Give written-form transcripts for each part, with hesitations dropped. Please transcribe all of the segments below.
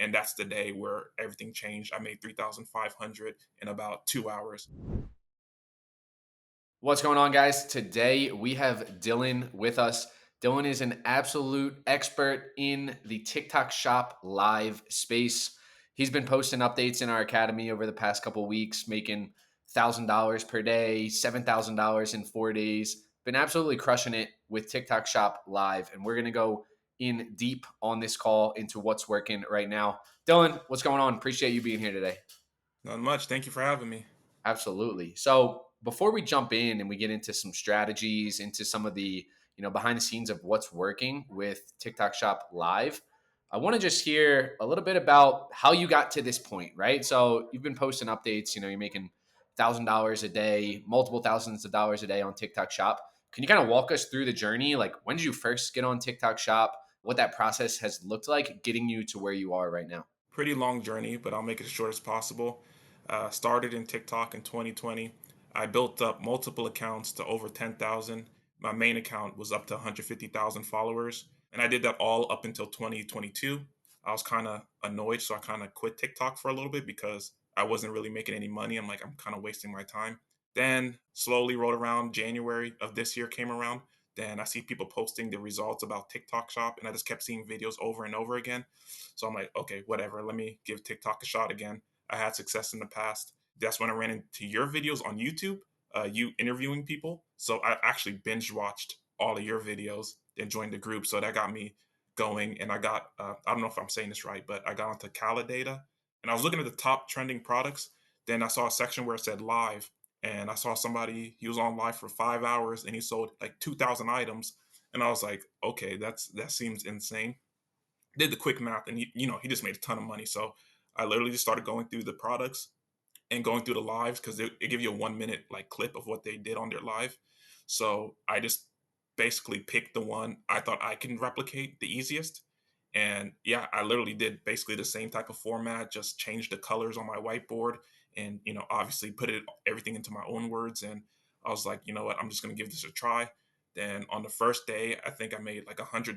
And that's the day where everything changed. I made 3,500 in about 2 hours. What's going on, guys? Today we have Dylan with us. Dylan is an absolute expert in the TikTok Shop live space. He's been posting updates in our academy over the past couple of weeks, making $1,000 per day, $7,000 in 4 days. Been absolutely crushing it with TikTok Shop live, and we're gonna go in deep on this call into what's working right now. Dylan, what's going on? Appreciate you being here today. Not much. Thank you for having me. Absolutely. So before we jump in and we get into some strategies, into some of the behind the scenes of what's working with TikTok Shop Live, I want to just hear a little bit about how you got to this point, right? So you've been posting updates. You're making $1,000 a day, multiple thousands of dollars a day on TikTok Shop. Can you kind of walk us through the journey? Like, when did you first get on TikTok Shop? What that process has looked like, getting you to where you are right now? Pretty long journey, but I'll make it as short as possible. Started in TikTok in 2020. I built up multiple accounts to over 10,000. My main account was up to 150,000 followers. And I did that all up until 2022. I was kind of annoyed, so I kind of quit TikTok for a little bit because I wasn't really making any money. I'm like, I'm kind of wasting my time. Then slowly rolled around. January of this year came around. Then I see people posting the results about TikTok Shop, and I just kept seeing videos over and over again. So I'm like, okay, whatever. Let me give TikTok a shot again. I had success in the past. That's when I ran into your videos on YouTube, you interviewing people. So I actually binge watched all of your videos and joined the group. So that got me going. And I got, I don't know if I'm saying this right, but I got onto Calidata and I was looking at the top trending products. Then I saw a section where it said live. And I saw somebody, he was on live for 5 hours and he sold like 2,000 items. And I was like, okay, that seems insane. Did the quick math, and he just made a ton of money. So I literally just started going through the products and going through the lives because it give you a 1 minute like clip of what they did on their live. So I just basically picked the one I thought I can replicate the easiest. And yeah, I literally did basically the same type of format, just changed the colors on my whiteboard and obviously put it everything into my own words. And I was like, you know what, I'm just gonna give this a try. Then on the first day, I think I made like $100.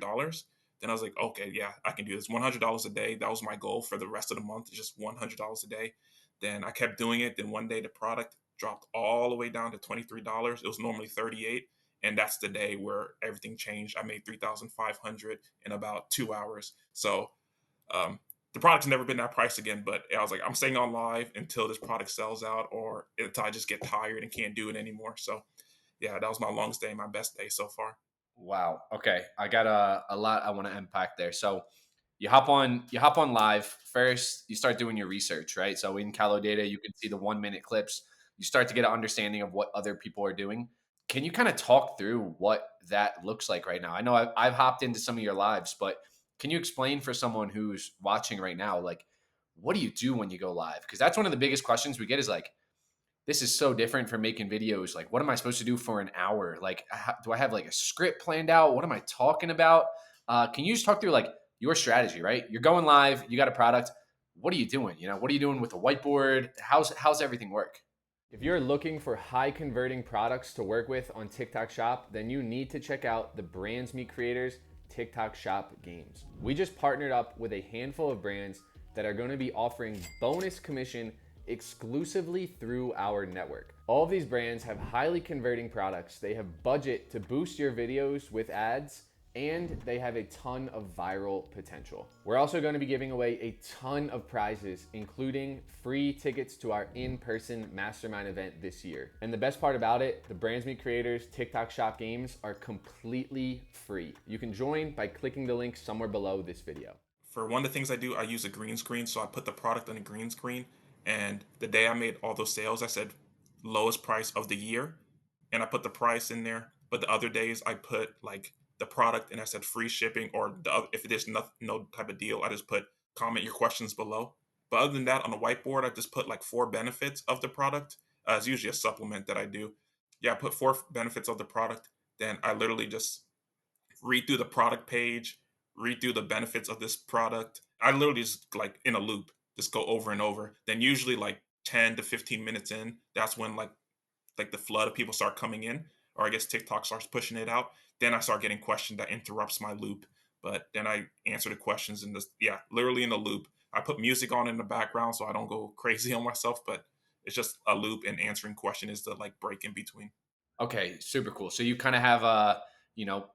Then I was like, okay, yeah, I can do this. $100 a day. That was my goal for the rest of the month, just $100 a day. Then I kept doing it. Then one day the product dropped all the way down to $23. It was normally 38, and that's the day where everything changed. I made 3,500 in about 2 hours. So um, the product's never been that price again. But I was like, I'm staying on live until this product sells out, or until I just get tired and can't do it anymore. So yeah, that was my longest day, my best day so far. Wow. Okay. I got a lot I want to unpack there. So you hop on live first, you start doing your research, right? So in Callow Data, you can see the 1 minute clips. You start to get an understanding of what other people are doing. Can you kind of talk through what that looks like right now? I know I've hopped into some of your lives, but can you explain for someone who's watching right now, like, what do you do when you go live? Because that's one of the biggest questions we get is like, this is so different from making videos. Like, what am I supposed to do for an hour? Like, do I have like a script planned out? What am I talking about? Can you just talk through like your strategy, right? You're going live, you got a product. What are you doing? What are you doing with a whiteboard? How's everything work? If you're looking for high converting products to work with on TikTok Shop, then you need to check out the Brands Meet Creators TikTok Shop games. We just partnered up with a handful of brands that are going to be offering bonus commission exclusively through our network. All of these brands have highly converting products. They have budget to boost your videos with ads, and they have a ton of viral potential. We're also going to be giving away a ton of prizes, including free tickets to our in-person mastermind event this year. And the best part about it, the Brands Meet Creators TikTok Shop games are completely free. You can join by clicking the link somewhere below this video. For one of the things I do, I use a green screen. So I put the product on a green screen. And the day I made all those sales, I said lowest price of the year. And I put the price in there. But the other days, I put like the product and I said free shipping, or if it is no type of deal, I just put comment your questions below. But other than that, on the whiteboard, I just put like four benefits of the product. It's usually a supplement that I do. Yeah, I put four benefits of the product. Then I literally just read through the product page, read through the benefits of this product. I literally just like in a loop, just go over and over. Then usually like 10 to 15 minutes in, that's when like the flood of people start coming in, or I guess TikTok starts pushing it out. Then I start getting questions that interrupts my loop. But then I answer the questions and just yeah, literally in a loop. I put music on in the background so I don't go crazy on myself, but it's just a loop and answering question is the like break in between. Okay, super cool. So you kind of have a,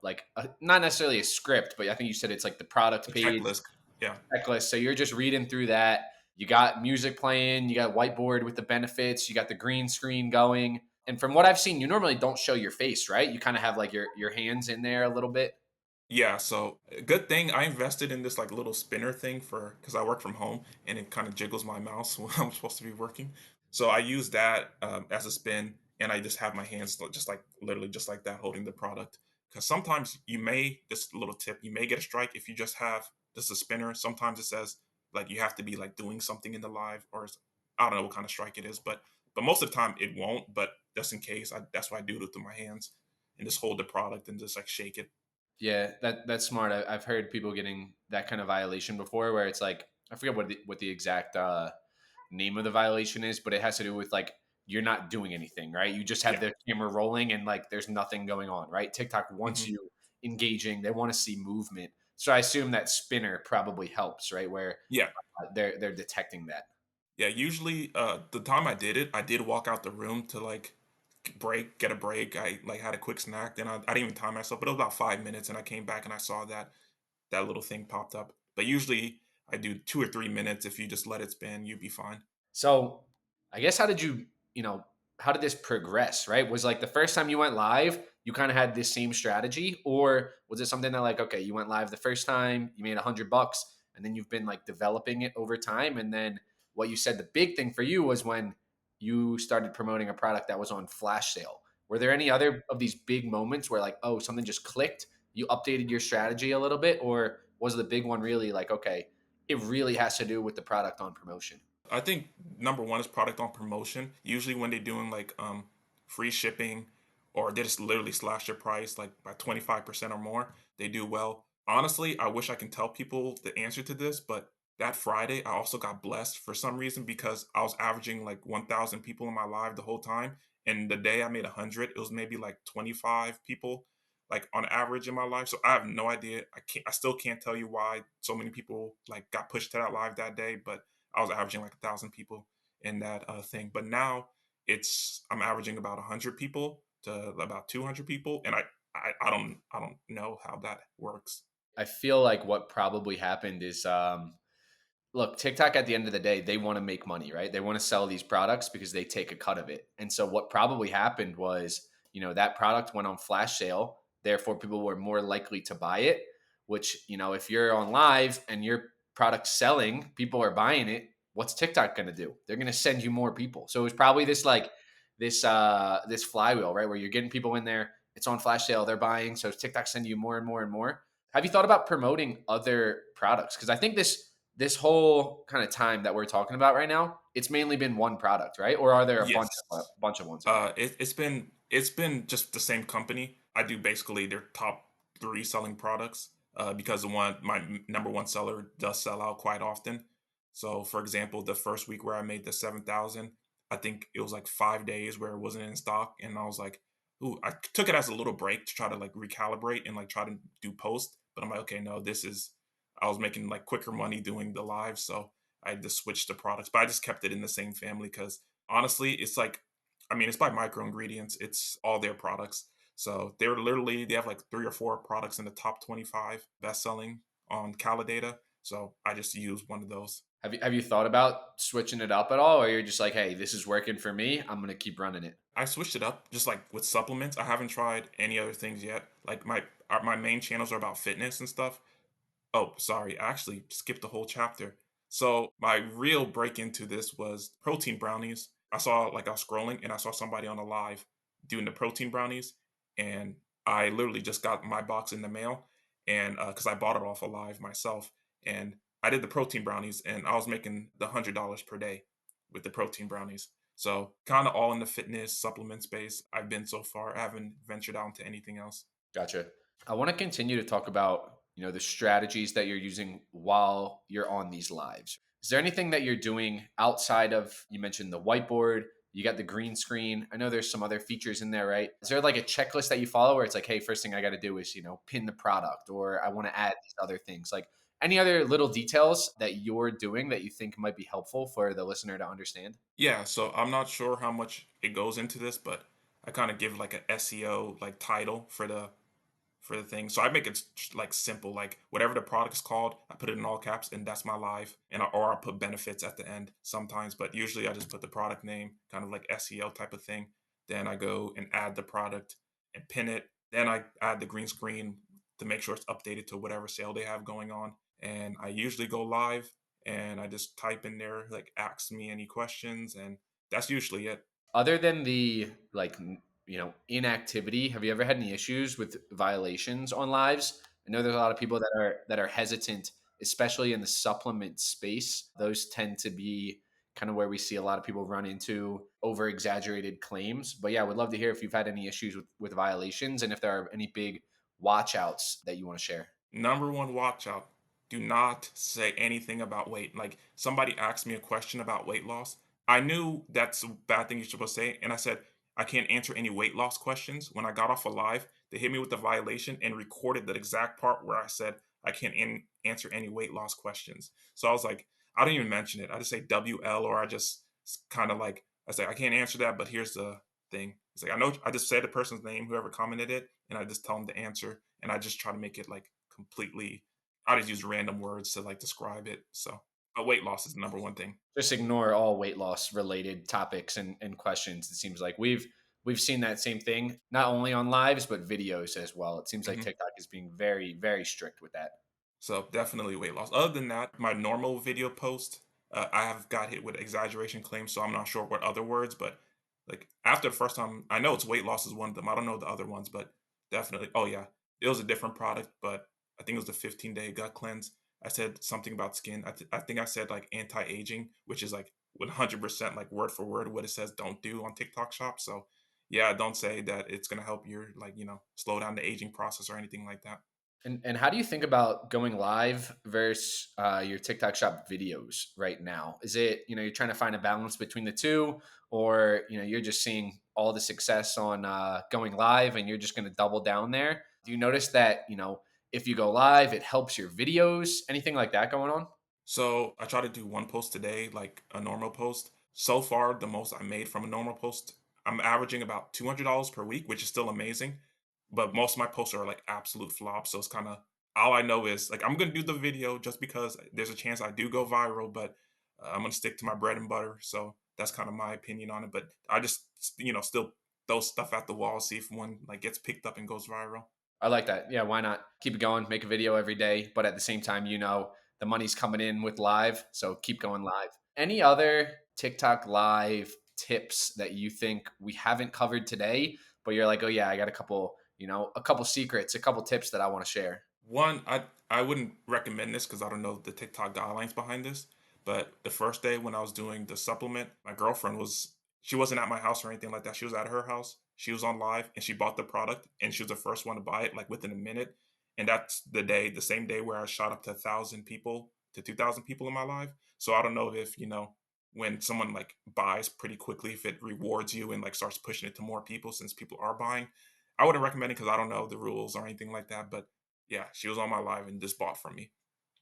like not necessarily a script, but I think you said it's like the product A page checklist. Yeah. checklist. So you're just reading through that. You got music playing, you got whiteboard with the benefits, you got the green screen going. And from what I've seen, you normally don't show your face, right? You kind of have like your hands in there a little bit. Yeah, so a good thing I invested in this like little spinner thing for because I work from home and it kind of jiggles my mouse when I'm supposed to be working. So I use that as a spin, and I just have my hands just like literally just like that holding the product. Because sometimes you may just a little tip, you may get a strike if you just have just a spinner. Sometimes it says like you have to be like doing something in the live, or I don't know what kind of strike it is, but most of the time it won't. But just in case, that's why I do it with my hands and just hold the product and just like shake it. Yeah, that's smart. I've heard people getting that kind of violation before, where it's like I forget what the exact name of the violation is, but it has to do with like you're not doing anything, right? You just have Yeah. the camera rolling and like there's nothing going on, right? TikTok wants Mhm. you engaging; they want to see movement. So I assume that spinner probably helps, right? Where Yeah. they're detecting that. Yeah, usually, the time I did it, I did walk out the room to, like, get a break. I, like, had a quick snack, then I didn't even time myself, but it was about 5 minutes, and I came back and I saw that little thing popped up. But usually, I do 2 or 3 minutes. If you just let it spin, you'll be fine. So I guess how did this progress, right? Was like the first time you went live, you kind of had this same strategy, or was it something that like, okay, you went live the first time, you made $100, and then you've been like developing it over time. And then what you said, the big thing for you was when you started promoting a product that was on flash sale. Were there any other of these big moments where like, oh, something just clicked, you updated your strategy a little bit, or was the big one really like, okay, it really has to do with the product on promotion? I think number one is product on promotion. Usually when they're doing like free shipping or they just literally slash their price like by 25% or more, they do well. Honestly, I wish I can tell people the answer to this, but that Friday I also got blessed for some reason because I was averaging like 1,000 people in my live the whole time. And the day I made 100, it was maybe like 25 people like on average in my life. So I have no idea. I still can't tell you why so many people like got pushed to that live that day, but I was averaging like 1,000 people in that thing. But now I'm averaging about 100 people to about 200 people, and I don't know how that works. I feel like what probably happened is look, TikTok at the end of the day, they want to make money, right? They want to sell these products because they take a cut of it. And so what probably happened was, that product went on flash sale, therefore people were more likely to buy it, which, if you're on live and your product's selling, people are buying it, what's TikTok going to do? They're going to send you more people. So it was probably this flywheel, right? Where you're getting people in there, it's on flash sale, they're buying, so TikTok send you more and more and more. Have you thought about promoting other products? Because I think this whole kind of time that we're talking about right now, it's mainly been one product, right? Or are there a bunch of Yes. ones in there? It's been just the same company. I do basically their top three selling products because the one my number one seller does sell out quite often. So, for example, the first week where I made the 7,000, I think it was like 5 days where it wasn't in stock, and I was like, "Ooh!" I took it as a little break to try to like recalibrate and like try to do post. But I'm like, "Okay, no, this is." I was making like quicker money doing the live, so I had to switch the products. But I just kept it in the same family because honestly, it's like I mean, it's by micro ingredients. It's all their products. So they have like 3 or 4 products in the top 25 best selling on Calidata. So I just use one of those. Have you thought about switching it up at all, or you're just like, hey, this is working for me, I'm gonna keep running it? I switched it up just like with supplements. I haven't tried any other things yet. Like my main channels are about fitness and stuff. Oh, sorry, I actually skipped the whole chapter. So my real break into this was protein brownies. I saw like I was scrolling and I saw somebody on a live doing the protein brownies, and I literally just got my box in the mail, and because I bought it off a live myself, and I did the protein brownies, and I was making the $100 per day with the protein brownies. So kind of all in the fitness supplement space I've been so far. I haven't ventured out into anything else. Gotcha. I want to continue to talk about, the strategies that you're using while you're on these lives. Is there anything that you're doing outside of, you mentioned the whiteboard, you got the green screen. I know there's some other features in there, right? Is there like a checklist that you follow where it's like, hey, first thing I got to do is, pin the product, or I want to add these other things? Like, Any other little details that you're doing that you think might be helpful for the listener to understand? Yeah, so I'm not sure how much it goes into this, but I kind of give like a SEO like title for the thing. So I make it like simple, like whatever the product is called, I put it in all caps, and that's my live. Or I put benefits at the end sometimes, but usually I just put the product name, kind of like SEO type of thing. Then I go and add the product and pin it. Then I add the green screen to make sure it's updated to whatever sale they have going on. And I usually go live and I just type in there like ask me any questions, and that's usually it. Other than the inactivity, have you ever had any issues with violations on lives? I know there's a lot of people that are hesitant, especially in the supplement space. Those tend to be kind of where we see a lot of people run into over exaggerated claims. But yeah, I would love to hear if you've had any issues with violations and if there are any big watch outs that you want to share. Number one watch out. Do not say anything about weight. Like somebody asked me a question about weight loss. I knew that's a bad thing you're supposed to say. And I said, I can't answer any weight loss questions. When I got off a live, they hit me with the violation and recorded the exact part where I said, I can't answer any weight loss questions. So I was like, I don't even mention it. I just say WL, or I just kind of like, I say, I can't answer that, but here's the thing. It's like, I know I just said the person's name, whoever commented it, and I just tell them the answer. And I just try to make it like completely, I just use random words to like describe it. So, but weight loss is the number one thing. Just ignore all weight loss related topics and questions. It seems like we've seen that same thing not only on lives but videos as well. It seems like Mhm. TikTok is being very very strict with that. So definitely weight loss. Other than that, my normal video post, I have got hit with exaggeration claims, so I'm not sure what other words, but like after the first time, I know it's weight loss is one of them. I don't know the other ones, but definitely. Oh yeah, it was a different product, but I think it was the 15-day gut cleanse. I said something about skin. I think I said like anti-aging, which is like 100% like word for word what it says don't do on TikTok Shop. So yeah, don't say that it's gonna help your like slow down the aging process or anything like that. And how do you think about going live versus your TikTok shop videos right now? Is it, you're trying to find a balance between the two, or, you're just seeing all the success on going live and you're just going to double down there? Do you notice that, if you go live, it helps your videos? Anything like that going on? So I try to do one post a day, like a normal post. So far, the most I made from a normal post, I'm averaging about $200 per week, which is still amazing. But most of my posts are like absolute flops. So it's kind of all I know is like I'm gonna do the video just because there's a chance I do go viral, but I'm gonna stick to my bread and butter. So that's kind of my opinion on it. But I just still throw stuff at the wall, see if one like gets picked up and goes viral. I like that. Yeah, why not keep it going, make a video every day, but at the same time, the money's coming in with live, so keep going live. Any other TikTok live tips that you think we haven't covered today, but you're like, "Oh yeah, I got a couple secrets, a couple tips that I want to share." One, I wouldn't recommend this because I don't know the TikTok guidelines behind this. But the first day when I was doing the supplement, my girlfriend she wasn't at my house or anything like that. She was at her house. She was on live and she bought the product and she was the first one to buy it like within a minute. And that's the same day where I shot up to 1,000 people to 2,000 people in my live. So I don't know if when someone like buys pretty quickly, if it rewards you and like starts pushing it to more people since people are buying. I wouldn't recommend it because I don't know the rules or anything like that. But yeah, she was on my live and just bought from me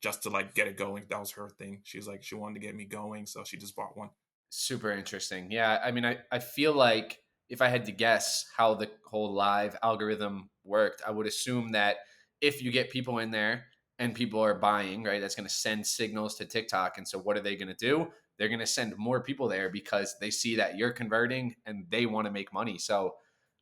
just to like get it going. That was her thing. She's like she wanted to get me going, so she just bought one. Super interesting. Yeah, I mean, I feel like if I had to guess how the whole live algorithm worked, I would assume that if you get people in there and people are buying, right, that's going to send signals to TikTok. And so, what are they going to do? They're going to send more people there because they see that you're converting and they want to make money. So,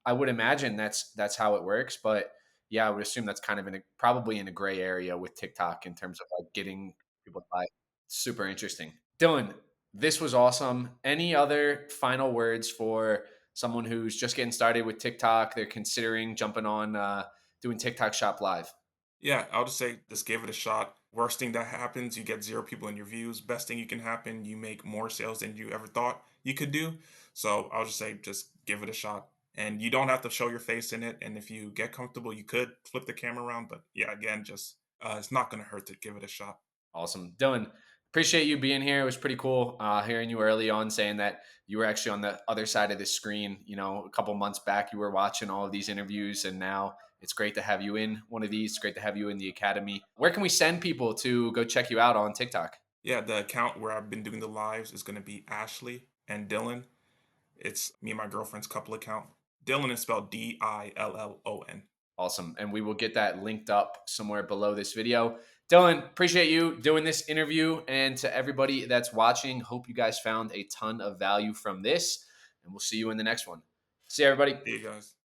I would imagine that's how it works. But yeah, I would assume that's kind of probably in a gray area with TikTok in terms of like getting people to buy. Super interesting. Dylan, this was awesome. Any other final words for someone who's just getting started with TikTok? They're considering jumping on doing TikTok Shop Live. Yeah, I'll just say just give it a shot. Worst thing that happens, you get 0 people in your views. Best thing you can happen, you make more sales than you ever thought you could do. So I'll just say just give it a shot. And you don't have to show your face in it. And if you get comfortable, you could flip the camera around. But yeah, again, just it's not gonna hurt to give it a shot. Awesome. Dylan, appreciate you being here. It was pretty cool hearing you early on saying that you were actually on the other side of the screen. A couple months back, you were watching all of these interviews, and now It's great to have you in one of these. It's great to have you in the academy. Where can we send people to go check you out on TikTok? Yeah, the account where I've been doing the lives is going to be Ashley and Dylan. It's me and my girlfriend's couple account. Dylan is spelled Dillon. Awesome. And we will get that linked up somewhere below this video. Dylan, appreciate you doing this interview. And to everybody that's watching, hope you guys found a ton of value from this. And we'll see you in the next one. See you, everybody. See you guys.